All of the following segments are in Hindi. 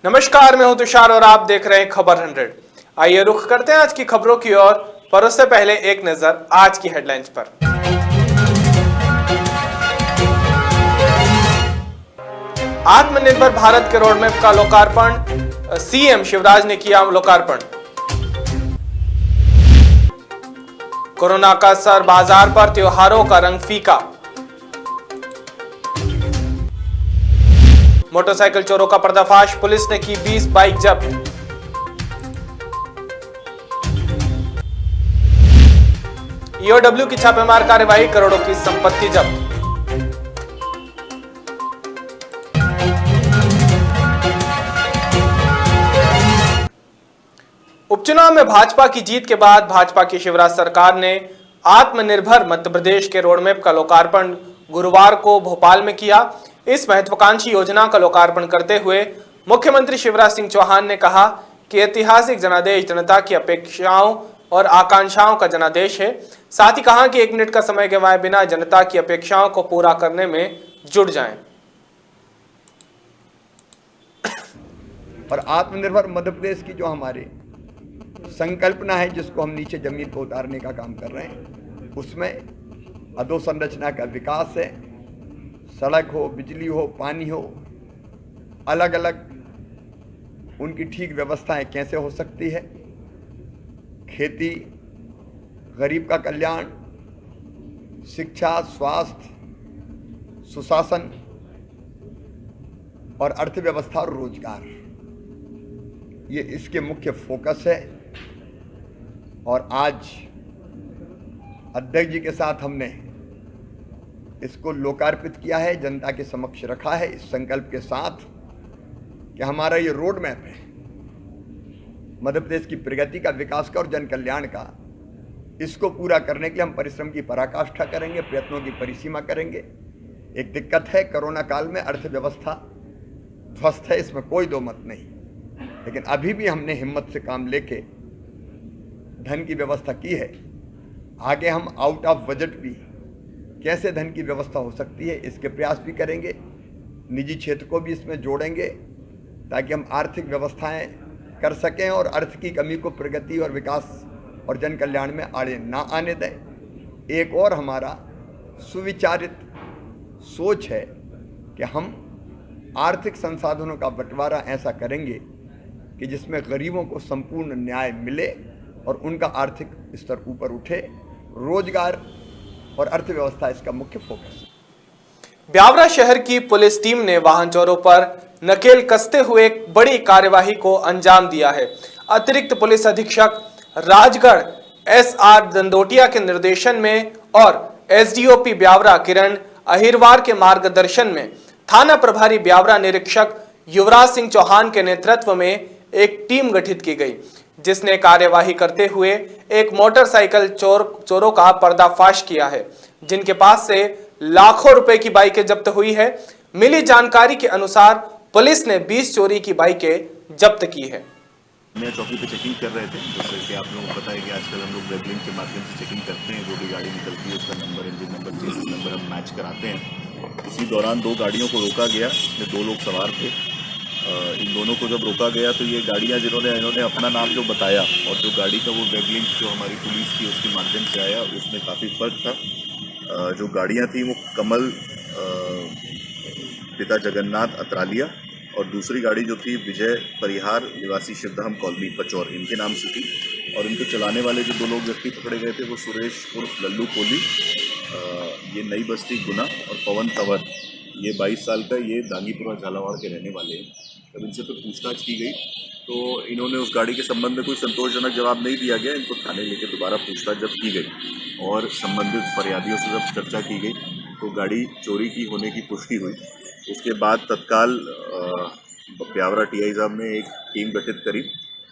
नमस्कार, मैं हूं तुषार और आप देख रहे हैं खबर 100। आइए रुख करते हैं आज की खबरों की ओर, पर उससे पहले एक नजर आज की हेडलाइंस पर। आत्मनिर्भर भारत के रोडमैप का लोकार्पण, सीएम शिवराज ने किया लोकार्पण। कोरोना का असर, बाजार पर त्योहारों का रंग फीका। मोटरसाइकिल चोरों का पर्दाफाश, पुलिस ने की 20 बाइक जब्त। ईओडब्ल्यू की छापेमार कार्यवाही, करोड़ों की संपत्ति जब्त। उपचुनाव में भाजपा की जीत के बाद भाजपा की शिवराज सरकार ने आत्मनिर्भर मध्य प्रदेश के रोडमैप का लोकार्पण गुरुवार को भोपाल में किया। इस महत्वाकांक्षी योजना का लोकार्पण करते हुए मुख्यमंत्री शिवराज सिंह चौहान ने कहा कि ऐतिहासिक जनादेश जनता की अपेक्षाओं और आकांक्षाओं का जनादेश है। साथ ही कहा कि 1 मिनट का समय गंवाए बिना जनता की अपेक्षाओं को पूरा करने में जुट जाएं। और आत्मनिर्भर मध्य प्रदेश की जो हमारी संकल्पना है, जिसको हम नीचे जमीन पर उतारने का काम कर रहे हैं, उसमें अधोसंरचना का विकास है। सड़क हो, बिजली हो, पानी हो, अलग अलग उनकी ठीक व्यवस्थाएं कैसे हो सकती है। खेती, गरीब का कल्याण, शिक्षा, स्वास्थ्य, सुशासन और अर्थव्यवस्था और रोजगार, ये इसके मुख्य फोकस है। और आज अध्यक्ष जी के साथ हमने इसको लोकार्पित किया है, जनता के समक्ष रखा है, इस संकल्प के साथ कि हमारा ये रोड मैप है मध्य प्रदेश की प्रगति का, विकास का और जन कल्याण का। इसको पूरा करने के लिए हम परिश्रम की पराकाष्ठा करेंगे, प्रयत्नों की परिसीमा करेंगे। एक दिक्कत है, कोरोना काल में अर्थव्यवस्था ध्वस्त है, इसमें कोई दो मत नहीं, लेकिन अभी भी हमने हिम्मत से काम लेके धन की व्यवस्था की है। आगे हम आउट ऑफ बजट भी कैसे धन की व्यवस्था हो सकती है, इसके प्रयास भी करेंगे। निजी क्षेत्र को भी इसमें जोड़ेंगे ताकि हम आर्थिक व्यवस्थाएं कर सकें और अर्थ की कमी को प्रगति और विकास और जन कल्याण में आड़े ना आने दें। एक और हमारा सुविचारित सोच है कि हम आर्थिक संसाधनों का बंटवारा ऐसा करेंगे कि जिसमें गरीबों को संपूर्ण न्याय मिले और उनका आर्थिक स्तर ऊपर उठे। रोजगार और अर्थव्यवस्था इसका मुख्य फोकस है। ब्यावरा शहर की पुलिस टीम ने वाहन चोरों पर नकेल कसते हुए एक बड़ी कार्यवाही को अंजाम दिया है। अतिरिक्त पुलिस अधीक्षक राजगढ़ SR दंदोटिया के निर्देशन में और SDOP ब्यावरा किरण अहिरवार के मार्गदर्शन में थाना प्रभारी ब्यावरा निरीक्षक युवराज सिंह चौहान के नेतृत्व में एक टीम गठित की गई, जिसने कार्यवाही करते हुए एक मोटरसाइकिल चोरों का पर्दाफाश किया है, जिनके पास से लाखों रुपए की बाइकें जब्त हुई है। मिली जानकारी के अनुसार पुलिस ने 20 चोरी की बाइकें जब्त की है। मैं चौकी पे चेकिंग कर रहे थे, जैसे कि आप लोगों को पता है कि आजकल हम लोग वेब लिंक के माध्यम से चेकिंग करते हैं। जो भी गाड़ी निकलती है उसका number, engine number, chassis number हम मैच कराते हैं। इसी दौरान 2 गाड़ियों को रोका गया, इसमें 2 लोग सवार थे। इन दोनों को जब रोका गया तो ये गाड़ियाँ इन्होंने अपना नाम जो बताया और जो गाड़ी का वो वेब लिंक जो हमारी पुलिस की उसके माध्यम से आया, उसमें काफ़ी फ़र्क था। जो गाड़ियाँ थी वो कमल पिता जगन्नाथ अतरालिया और दूसरी गाड़ी जो थी विजय परिहार निवासी शिवधाम कॉलोनी पचौर, इनके नाम से थी। और इनको चलाने वाले जो 2 लोग व्यक्ति पकड़े गए थे वो सुरेश उर्फ लल्लू कोहली, ये नई बस्ती गुना, और पवन तंवर, ये 22 साल का, ये दांगीपुरा झालावाड़ के रहने वाले हैं। जब इनसे तो पूछताछ की गई तो इन्होंने उस गाड़ी के संबंध में कोई संतोषजनक जवाब नहीं दिया गया। इनको थाने लेके दोबारा पूछताछ जब की गई और संबंधित फरियादियों से जब चर्चा की गई तो गाड़ी चोरी की होने की पुष्टि हुई। उसके बाद तत्काल ब्यावरा TI साहब ने एक टीम गठित करी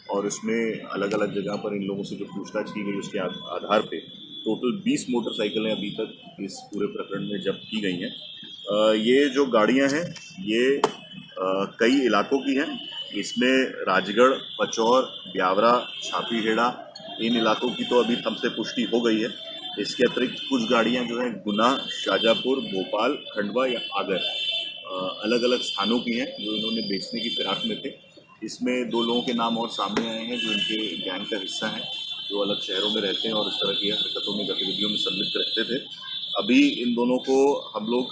और उसमें अलग अलग जगह पर इन लोगों से जो पूछताछ की गई उसके आधार पे टोटल 20 मोटरसाइकिलें अभी तक इस पूरे प्रकरण में जब्त की गई हैं। ये जो गाड़ियां हैं ये कई इलाकों की हैं। इसमें राजगढ़, पचौर, ब्यावरा, छापीहेड़ा, इन इलाकों की तो अभी हमसे पुष्टि हो गई है। इसके अतिरिक्त कुछ गाड़ियां जो हैं गुना, शाजापुर, भोपाल, खंडवा या आगर अलग अलग स्थानों की हैं जो इन्होंने बेचने की फिराक में थे। इसमें 2 लोगों के नाम और सामने आए हैं जो इनके गैंग का हिस्सा हैं, जो अलग शहरों में रहते हैं और इस तरह की हरकतों में गतिविधियों में सम्मिलित रहते थे। अभी इन दोनों को हम लोग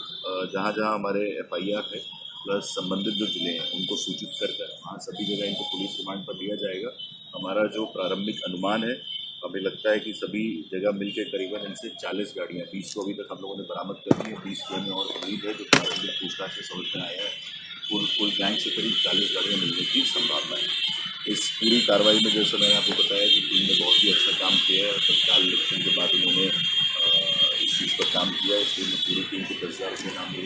जहाँ जहाँ हमारे FIR है प्लस संबंधित जो जिले हैं उनको सूचित कर वहाँ सभी जगह इनको पुलिस रिमांड पर लिया जाएगा। हमारा जो प्रारंभिक अनुमान है, हमें लगता है कि सभी जगह मिलकर करीबन इनसे 40 गाड़ियाँ, 20 को अभी तक हम लोगों ने बरामद कर दी है, 20 जो में और खरीद है जो प्रारंभिक पूछताछ से समझ में आया है। कुल गैंग से करीब 40 गाड़ियाँ मिलने की संभावना है। इस पूरी कार्रवाई में जैसे मैंने आपको बताया कि टीम ने बहुत ही अच्छा काम किया है। तत्काल इलेक्शन के बाद उन्होंने इस चीज़ पर काम किया, इसलिए मैं पूरी टीम को 10,000 रुपये नाम दे।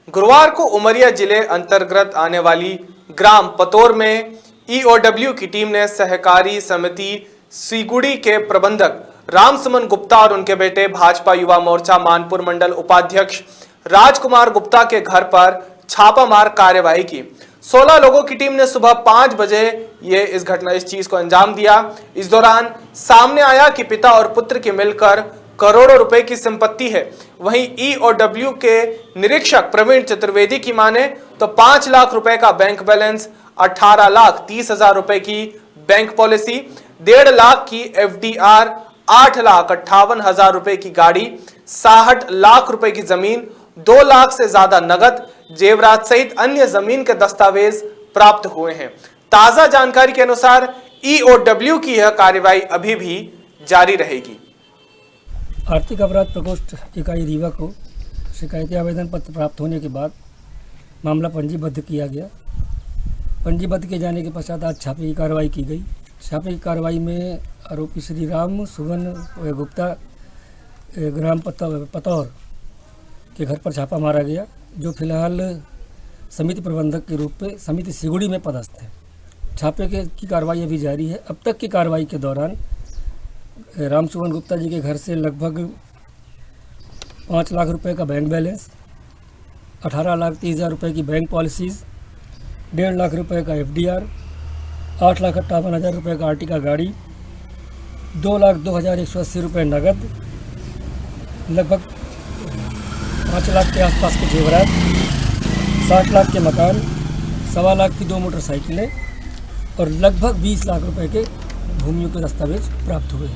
गुरुवार को उमरिया जिले अंतर्गत आने वाली ग्राम पतोर में EOW की टीम ने सहकारी समिति सीगुड़ी के प्रबंधक रामसुमन गुप्ता और उनके बेटे भाजपा युवा मोर्चा मानपुर मंडल उपाध्यक्ष राजकुमार गुप्ता के घर पर छापामार कार्यवाही की। 16 लोगों की टीम ने सुबह 5 बजे इस चीज को अंजाम दिया। इस दौरान सामने आया कि पिता और पुत्र की मिलकर करोड़ों रुपए की संपत्ति है। वहीं EOW के निरीक्षक प्रवीण चतुर्वेदी की माने तो 5 लाख रुपए का बैंक बैलेंस, 18,30,000 रुपए की बैंक पॉलिसी, 1.5 लाख की FDR, 8,58,000 रुपए की गाड़ी, 60 लाख रुपए की जमीन, 2 लाख से ज्यादा नगद, जेवरात सहित अन्य जमीन के दस्तावेज प्राप्त हुए हैं। ताजा जानकारी के अनुसार EOW की यह कार्रवाई अभी भी जारी रहेगी। आर्थिक अपराध प्रकोष्ठ इकाई रीवा को शिकायती आवेदन पत्र प्राप्त होने के बाद मामला पंजीबद्ध किया गया। पंजीबद्ध किए जाने के पश्चात आज छापे की कार्रवाई की गई। छापे की कार्रवाई में आरोपी श्री राम सुमन गुप्ता ग्राम पतौर के घर पर छापा मारा गया, जो फिलहाल समिति प्रबंधक के रूप में समिति सिगुड़ी में पदस्थ है। छापे की कार्रवाई अभी जारी है। अब तक की कार्रवाई के दौरान रामसुमन गुप्ता जी के घर से लगभग 5 लाख रुपए का बैंक बैलेंस, 18,30,000 रुपए की बैंक पॉलिसीज़, 1.5 लाख रुपए का FDR, 8,58,000 रुपए का आर्टिका गाड़ी, 2,02,180 रुपये नगद, लगभग 5 लाख के आसपास के जेवरात, 60 लाख के मकान, 1.25 लाख की 2 मोटरसाइकिलें और लगभग 20 लाख रुपए के भूमियों के दस्तावेज प्राप्त हुए।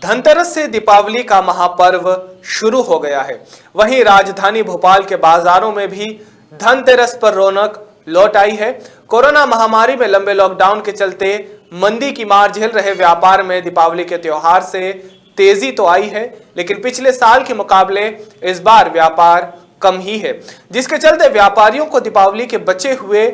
धनतेरस से दीपावली का महापर्व शुरू हो गया है। वहीं राजधानी भोपाल के बाजारों में भी धनतेरस पर रौनक लौट आई है। कोरोना महामारी में लंबे लॉकडाउन के चलते मंदी की मार झेल रहे व्यापार में दीपावली के त्योहार से तेजी तो आई है, लेकिन पिछले साल के मुकाबले इस बार व्यापार कम ही है, जिसके चलते व्यापारियों को दीपावली के बचे हुए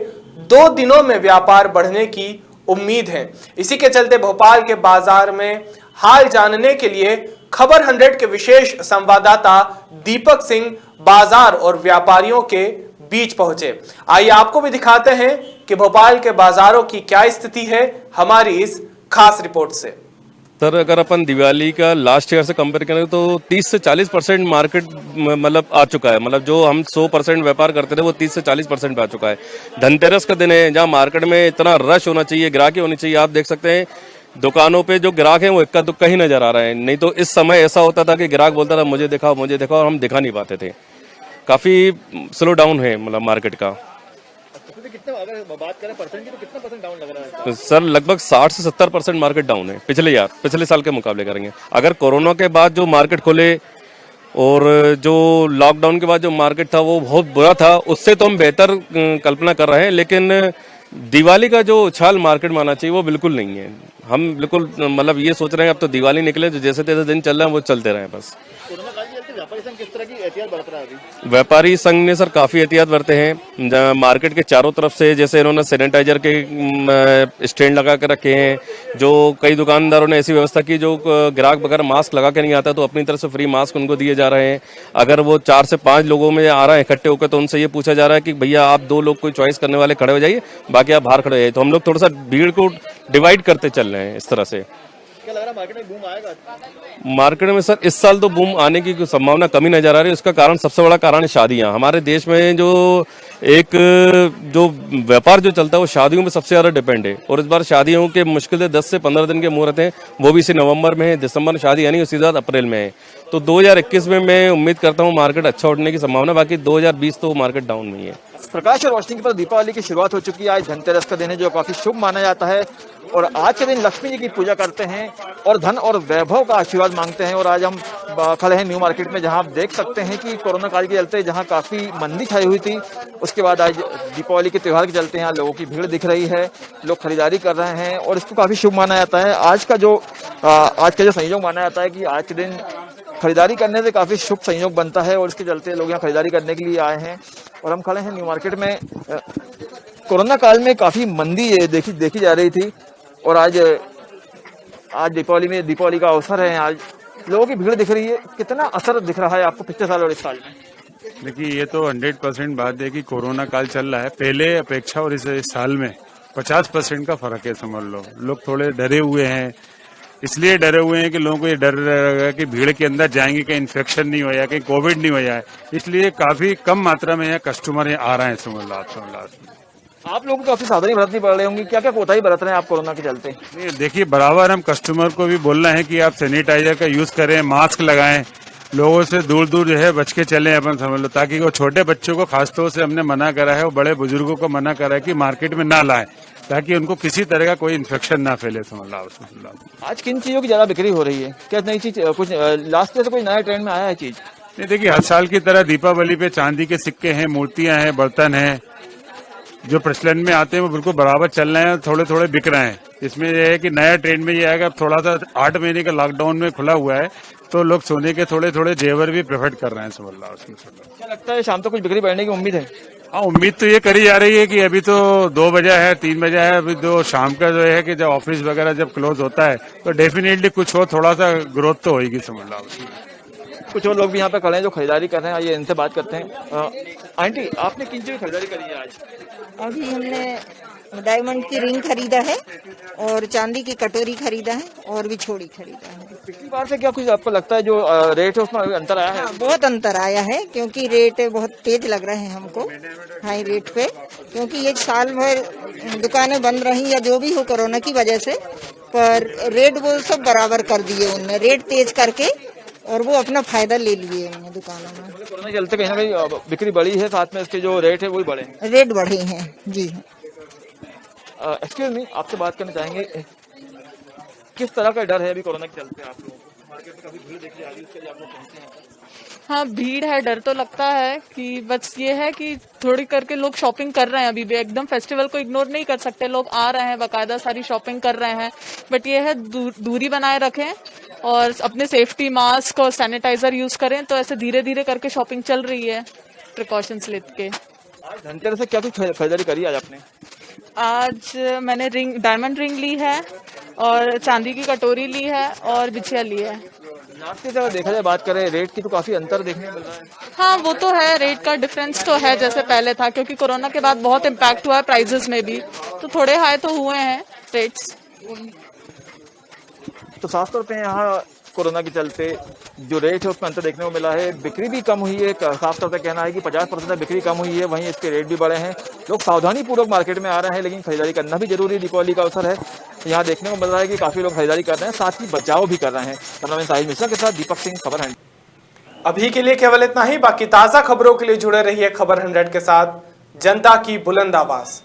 2 दिनों में व्यापार बढ़ने की उम्मीद है। इसी के चलते भोपाल के बाजार में हाल जानने के लिए खबर 100 के विशेष संवाददाता दीपक सिंह बाजार और व्यापारियों के बीच पहुंचे। आइए आपको भी दिखाते हैं कि भोपाल के बाजारों की क्या स्थिति है हमारी इस खास रिपोर्ट से। सर, अगर अपन दिवाली का लास्ट ईयर से कंपेयर करें तो 30 से 40% मार्केट मतलब आ चुका है। मतलब जो हम 100% व्यापार करते थे वो 30 से 40% पे आ चुका है। धनतेरस का दिन है जहां मार्केट में इतना रश होना चाहिए, ग्राहकी होनी चाहिए। आप देख सकते हैं दुकानों पे जो ग्राहक हैं वो इक्का दुक्का ही नजर आ रहे हैं। नहीं तो इस समय ऐसा होता था कि ग्राहक बोलता था मुझे दिखाओ मुझे दिखाओ, और हम दिखा नहीं पाते थे। काफी स्लो डाउन है मतलब मार्केट का। कितना अगर बात करें परसेंट की तो कितना परसेंट डाउन लग रहा है? सर लगभग 60 से 70% मार्केट डाउन है पिछले साल के मुकाबले करेंगे। अगर कोरोना के बाद जो मार्केट खोले और जो लॉकडाउन के बाद जो मार्केट था वो बहुत बुरा था, उससे तो हम बेहतर कल्पना कर रहे हैं। लेकिन दिवाली का जो उछाल मार्केट में आना चाहिए वो बिल्कुल नहीं है। हम बिल्कुल मतलब ये सोच रहे हैं अब तो दिवाली निकले तो जैसे तैसे दिन चल रहे हैं वो चलते रहे बस। कोरोना काल के चलते व्यापारी संघ किस तरह की एहतियात बरत रहा है अभी? व्यापारी संघ ने सर काफी एहतियात बरते हैं। मार्केट के चारों तरफ से जैसे इन्होंने सैनिटाइजर के स्टैंड लगा कर रखे हैं। जो कई दुकानदारों ने ऐसी व्यवस्था की जो ग्राहक बगैर मास्क लगा के नहीं आता तो अपनी तरफ से फ्री मास्क उनको दिए जा रहे हैं। अगर वो 4 से 5 लोगों में आ रहे हैं इकट्ठे होकर तो उनसे ये पूछा जा रहा है कि भैया आप 2 लोग कोई चॉइस करने वाले खड़े हो जाइए, बाकी आप बाहर खड़े हो जाइए। तो हम लोग थोड़ा सा भीड़ को डिवाइड करते चल रहे हैं इस तरह से। क्या लग रहा है मार्केट में बूम आएगा? मार्केट में सर इस साल तो बूम आने की संभावना कमी नजर आ रही है। उसका कारण, सबसे बड़ा कारण है शादियां। हमारे देश में जो व्यापार जो चलता है वो शादियों में सबसे ज्यादा डिपेंड है। और इस बार शादियों के मुश्किल से 10 से 15 दिन के मुहूर्त हैं, वो भी इसी नवंबर में है। दिसंबर में शादी यानी उसके बाद अप्रैल में है। तो 2021 में मैं उम्मीद करता हूँ मार्केट अच्छा उठने की संभावना। बाकी 2020 तो मार्केट डाउन में ही है। प्रकाश और रोशनी के पर दीपावली की शुरुआत हो चुकी है। आज धनतेरस का दिन है जो काफी शुभ माना जाता है और आज के दिन लक्ष्मी जी की पूजा करते हैं और धन और वैभव का आशीर्वाद मांगते हैं। और आज हम खड़े हैं न्यू मार्केट में, जहां आप देख सकते हैं कि कोरोना काल के चलते जहां काफी मंदी छाई हुई थी, उसके बाद आज दीपावली के त्योहार के चलते यहाँ लोगों की भीड़ दिख रही है, लोग खरीदारी कर रहे हैं और इसको काफी शुभ माना जाता है। आज का जो संयोग माना जाता है कि आज के दिन खरीदारी करने से काफी शुभ संयोग बनता है और इसके चलते लोग यहाँ खरीदारी करने के लिए आए हैं। और हम खड़े हैं न्यू मार्केट में। कोरोना काल में काफी मंदी देखी जा रही थी और आज दीपावली का अवसर है। आज लोगों की भीड़ दिख रही है। कितना असर दिख रहा है आपको पिछले साल और इस साल में? देखिए, ये तो 100% बात है कि कोरोना काल चल रहा है। पहले अपेक्षा और इस साल में 50% का फर्क है, समझ लो। लोग थोड़े डरे हुए हैं, इसलिए डरे हुए हैं कि लोगों को ये डर रहेगा कि भीड़ के अंदर जाएंगे कहीं इन्फेक्शन नहीं हो जाए, कहीं कोविड नहीं हो जाए। इसलिए काफी कम मात्रा में यहाँ कस्टमर आ रहे हैं, समझ लो आप लोगों को काफी सावधानी बरतनी पड़ रही होंगी। क्या क्या कोताही बरत रहे हैं आप कोरोना के चलते? नहीं, देखिए, बराबर हम कस्टमर को भी बोल रहे हैं कि आप सैनिटाइजर का यूज करें, मास्क लगाएं, लोगों से दूर दूर जो है बच के चलें अपन, समझ लो। ताकि वो छोटे बच्चों को खासतौर से हमने मना करा है और बड़े बुजुर्गों को मना करा है कि मार्केट में ना लाएं, ताकि उनको किसी तरह का कोई इन्फेक्शन ना फैले, समझ लो। आज किन चीजों की ज्यादा बिक्री हो रही है? क्या नई चीज, कुछ लास्ट ईयर से कोई नया ट्रेंड में आया है चीज? नहीं, देखिए, हर साल की तरह दीपावली पे चांदी के सिक्के हैं, मूर्तियां हैं, बर्तन हैं, जो प्रचलन में आते हैं वो बिल्कुल बराबर चल रहे हैं, थोड़े थोड़े बिक रहे हैं। इसमें यह है कि नया ट्रेंड में ये आएगा, अब थोड़ा सा 8 महीने का लॉकडाउन में खुला हुआ है तो लोग सोने के थोड़े थोड़े जेवर भी प्रेफर कर रहे हैं, समझ लो। क्या लगता है शाम तक कुछ बिक्री बढ़ने की उम्मीद है? हाँ, उम्मीद तो ये करी जा रही है कि अभी तो 2 बजे है, 3 बजे है, अभी तो शाम का जो है कि जब ऑफिस वगैरह जब क्लोज होता है तो डेफिनेटली कुछ हो, थोड़ा सा ग्रोथ तो होगी, समझ लो। कुछ और लोग भी यहाँ पे खड़े हैं जो खरीदारी कर रहे हैं, आइए इनसे बात करते हैं। आंटी, आपने किन चीज़ की खरीदारी करी है आज? अभी हमने डायमंड की रिंग खरीदा है और चांदी की कटोरी खरीदा है और बिछोड़ी खरीदा है। पिछली बार से क्या कुछ आपको लगता है जो रेट है उसमें अंतर आया है? हाँ, बहुत अंतर आया है क्योंकि रेट बहुत तेज लग रहे हैं हमको, हाई रेट पे। क्योंकि ये साल भर दुकानें बंद रही या जो भी हो कोरोना की वजह से, पर रेट वो सब बराबर कर दिए उनने, रेट तेज करके, और वो अपना फायदा ले लिए उन्होंने दुकानों में। कोरोना के चलते कहीं ना कहीं बिक्री बढ़ी है, साथ में इसके जो रेट है वो भी बढ़े हैं। रेट बढ़े हैं जी। एक्सक्यूज मी, आपसे बात करना चाहेंगे, किस तरह का डर है अभी कोरोना के चलते? आप लोग मार्केट में काफी भीड़ देखी जा रही है, उसके लिए आप लोग पहुंचे हैं? हाँ, भीड़ है, डर तो लगता है कि बस ये है कि थोड़ी करके लोग शॉपिंग कर रहे हैं। अभी भी एकदम फेस्टिवल को इग्नोर नहीं कर सकते, लोग आ रहे हैं, बाकायदा सारी शॉपिंग कर रहे हैं। बट ये है दूरी बनाए रखें और अपने सेफ्टी मास्क और सैनिटाइजर यूज करें। तो ऐसे धीरे धीरे करके शॉपिंग चल रही है प्रिकॉशंस लेके। आज धनतेरस से क्या कुछ खरीदारी करी आज आपने? आज मैंने डायमंड रिंग ली है और चांदी की कटोरी ली है और बिछिया ली है। लास्ट की तरह देखा जाए, बात करें रेट की, तो काफी अंतर देखने को मिल रहा है। हाँ, वो तो है, रेट का डिफरेंस तो है जैसे पहले था, क्योंकि कोरोना के बाद बहुत इम्पैक्ट हुआ है प्राइजेस में भी, तो थोड़े हाई तो हुए हैं रेट्स। तो साफ तौर पे यहाँ कोरोना के चलते जो रेट है उसमें अंतर देखने को मिला है। बिक्री भी कम हुई है, साफ तौर पे कहना है कि 50% बिक्री कम हुई है, वहीं इसके रेट भी बढ़े हैं। लोग सावधानी पूर्वक मार्केट में आ रहे हैं, लेकिन खरीदारी करना भी जरूरी है, दीपावली का अवसर है। यहाँ देखने को मिल रहा है कि काफी लोग खरीदारी कर रहे हैं, साथ ही बचाव भी कर रहे हैं। कैमरामैन साहिल मिश्रा के साथ दीपक सिंह, खबर 100। अभी के लिए केवल इतना ही। बाकी ताजा खबरों के लिए जुड़े रहिए खबर 100 के साथ। जनता की बुलंद आवाज।